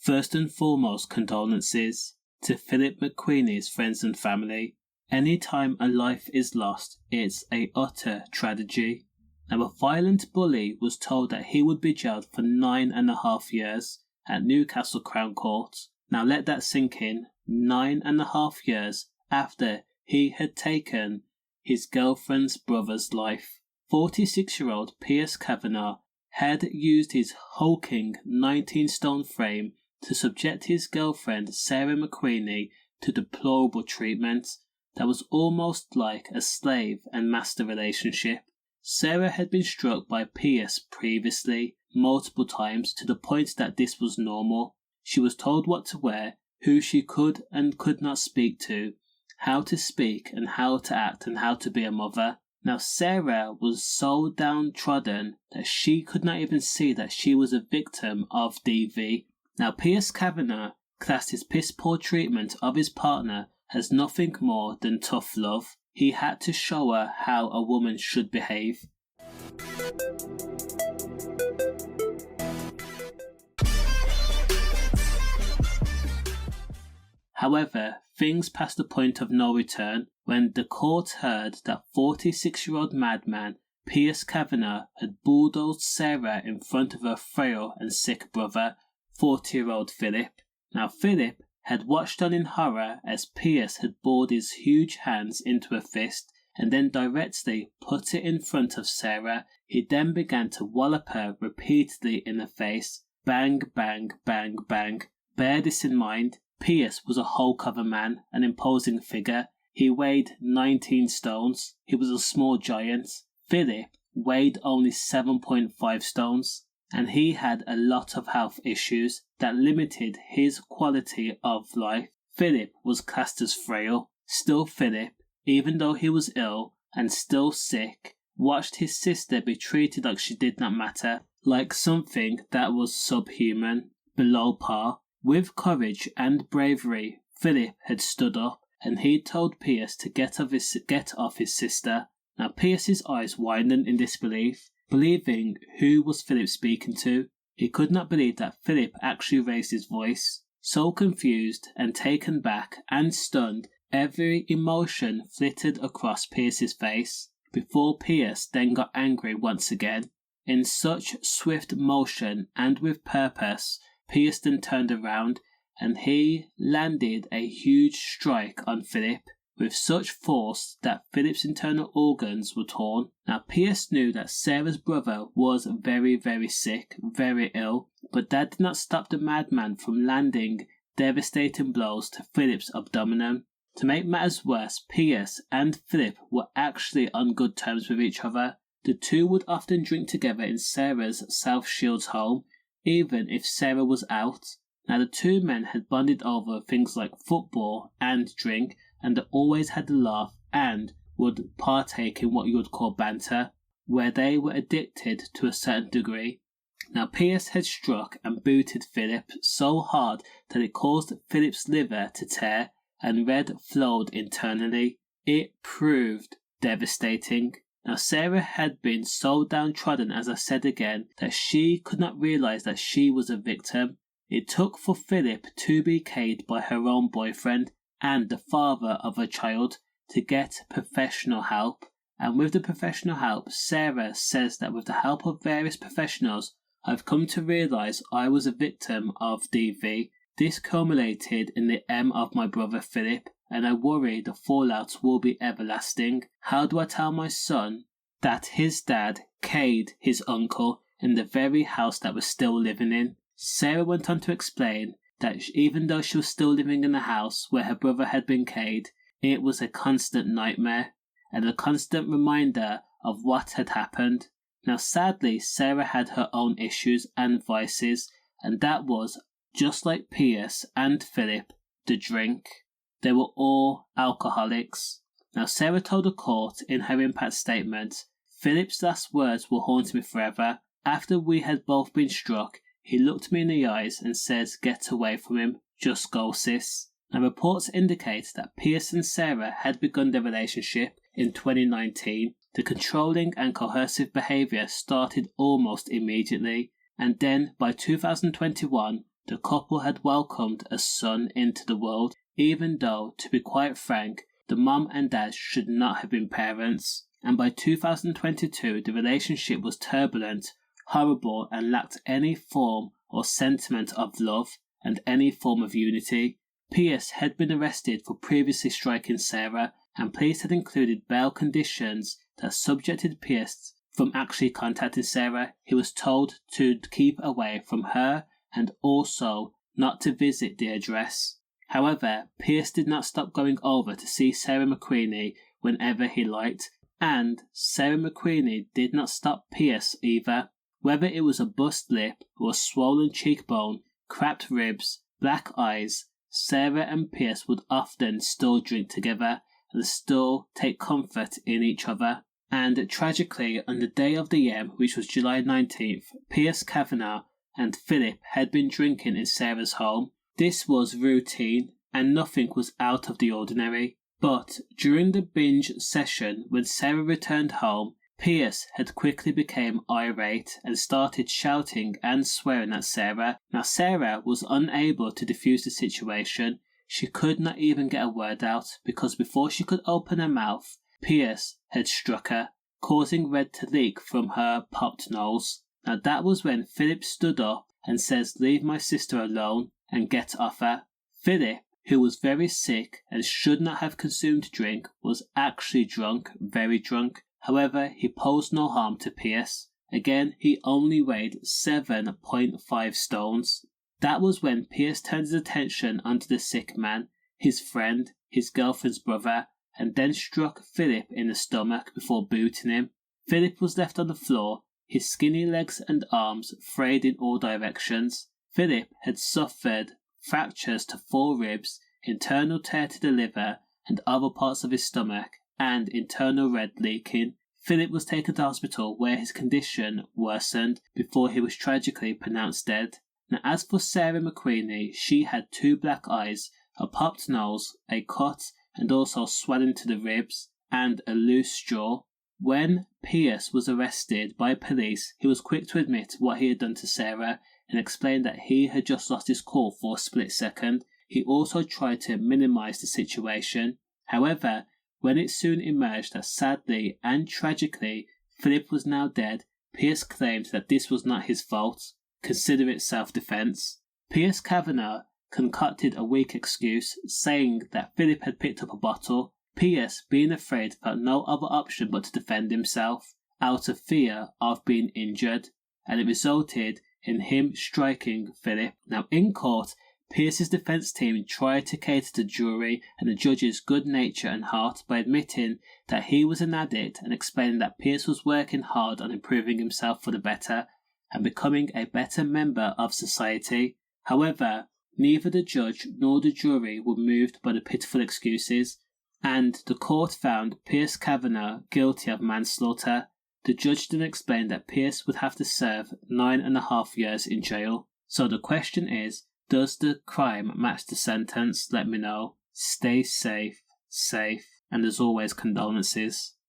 First and foremost, condolences to Phillip McQueeney's friends and family. Any time a life is lost, it's a utter tragedy. Now, a violent bully was told that he would be jailed for 9.5 years at Newcastle Crown Court. Now let that sink in. 9.5 years after he had taken his girlfriend's brother's life. 46-year-old Pearse Kavanagh had used his hulking 19-stone frame to subject his girlfriend Sarah McQueeney to deplorable treatment that was almost like a slave and master relationship. Sarah had been struck by Pearse previously, multiple times, to the point that this was normal. She was told what to wear, who she could and could not speak to, how to speak and how to act and how to be a mother. Now Sarah was so downtrodden that she could not even see that she was a victim of DV. Now Pearse Kavanagh classed his piss-poor treatment of his partner as nothing more than tough love. He had to show her how a woman should behave. However, things passed the point of no return when the court heard that 46-year-old madman Pearse Kavanagh had bulldozed Sarah in front of her frail and sick brother, 40-year-old Phillip. Now Phillip had watched on in horror as Pearse had bored his huge hands into a fist and then directly put it in front of Sarah. He then began to wallop her repeatedly in the face. Bang, bang, bang, bang. Bear this in mind. Pearse was a hulk of a man, an imposing figure. He weighed 19 stones. He was a small giant. Phillip weighed only 7.5 stones, and he had a lot of health issues that limited his quality of life. Phillip was classed as frail. Still Phillip, even though he was ill and still sick, watched his sister be treated like she did not matter, like something that was subhuman, below par. With courage and bravery, Phillip had stood up and he told Pearse to get off his sister. Now Pearse's eyes widened in disbelief, believing who was Phillip speaking to. He could not believe that Phillip actually raised his voice. So confused and taken back and stunned, every emotion flitted across Pearse's face, before Pearse then got angry once again. In such swift motion and with purpose, Pearse then turned around and he landed a huge strike on Phillip with such force that Phillip's internal organs were torn. Now Pearse knew that Sarah's brother was very, very sick, very ill, but that did not stop the madman from landing devastating blows to Phillip's abdomen. To make matters worse, Pearse and Phillip were actually on good terms with each other. The two would often drink together in Sarah's South Shields home, even if Sarah was out. Now the two men had bonded over things like football and drink, and they always had a laugh and would partake in what you would call banter, where they were addicted to a certain degree. Now Pearse had struck and booted Phillip so hard that it caused Phillip's liver to tear and red flowed internally. It proved devastating. Now Sarah had been so downtrodden, as I said again, that she could not realise that she was a victim. It took for Phillip to be caged by her own boyfriend and the father of her child to get professional help. And with the professional help, Sarah says that with the help of various professionals, I've come to realise I was a victim of DV. This culminated in the M of my brother Phillip, and I worry the fallout will be everlasting. How do I tell my son that his dad caged his uncle in the very house that we're still living in? Sarah went on to explain that even though she was still living in the house where her brother had been caged, it was a constant nightmare and a constant reminder of what had happened. Now sadly, Sarah had her own issues and vices, and that was, just like Pearse and Phillip, the drink. They were all alcoholics. Now Sarah told the court in her impact statement, Phillip's last words will haunt me forever. After we had both been struck, he looked me in the eyes and says, "Get away from him, just go sis." Now reports indicate that Pearse and Sarah had begun their relationship in 2019. The controlling and coercive behaviour started almost immediately, and then by 2021, the couple had welcomed a son into the world, even though, to be quite frank, the mum and dad should not have been parents. And by 2022, the relationship was turbulent, horrible, and lacked any form or sentiment of love and any form of unity. Pearse had been arrested for previously striking Sarah, and police had included bail conditions that subjected Pearse from actually contacting Sarah. He was told to keep away from her and also not to visit the address. However, Pearse did not stop going over to see Sarah McQueeney whenever he liked, and Sarah McQueeney did not stop Pearse either. Whether it was a bust lip or a swollen cheekbone, cracked ribs, black eyes, Sarah and Pearse would often still drink together and still take comfort in each other. And tragically, on the day of the year, which was July 19th, Pearse Kavanagh and Phillip had been drinking in Sarah's home. This was routine, and nothing was out of the ordinary. But during the binge session, when Sarah returned home, Pearse had quickly become irate and started shouting and swearing at Sarah. Now Sarah was unable to defuse the situation. She could not even get a word out, because before she could open her mouth, Pearse had struck her, causing red to leak from her popped nose. Now that was when Phillip stood up and says, "Leave my sister alone and get off her." Phillip, who was very sick and should not have consumed drink, was actually drunk, very drunk. However, he posed no harm to Pearse. Again, he only weighed 7.5 stones. That was when Pearse turned his attention onto the sick man, his friend, his girlfriend's brother, and then struck Phillip in the stomach before booting him. Phillip was left on the floor, his skinny legs and arms frayed in all directions. Phillip had suffered fractures to 4 ribs, internal tear to the liver and other parts of his stomach, and internal red leaking. Phillip was taken to hospital where his condition worsened before he was tragically pronounced dead. Now as for Sarah McQueeney, she had 2 black eyes, a popped nose, a cut, and also swelling to the ribs, and a loose jaw. When Pearse was arrested by police, he was quick to admit what he had done to Sarah and explained that he had just lost his cool for a split second. He also tried to minimize the situation. However, when it soon emerged that sadly and tragically Phillip was now dead, Pearse claimed that this was not his fault. Consider it self-defense. Pearse Kavanagh concocted a weak excuse, saying that Phillip had picked up a bottle. Pearse, being afraid, felt no other option but to defend himself, out of fear of being injured, and it resulted in him striking Phillip. Now in court, Pearse's defence team tried to cater to the jury and the judge's good nature and heart by admitting that he was an addict and explaining that Pearse was working hard on improving himself for the better and becoming a better member of society. However, neither the judge nor the jury were moved by the pitiful excuses, and the court found Pearse Kavanagh guilty of manslaughter. The judge then explained that Pearse would have to serve 9.5 years in jail. So the question is, does the crime match the sentence? Let me know. Stay safe, and as always, condolences.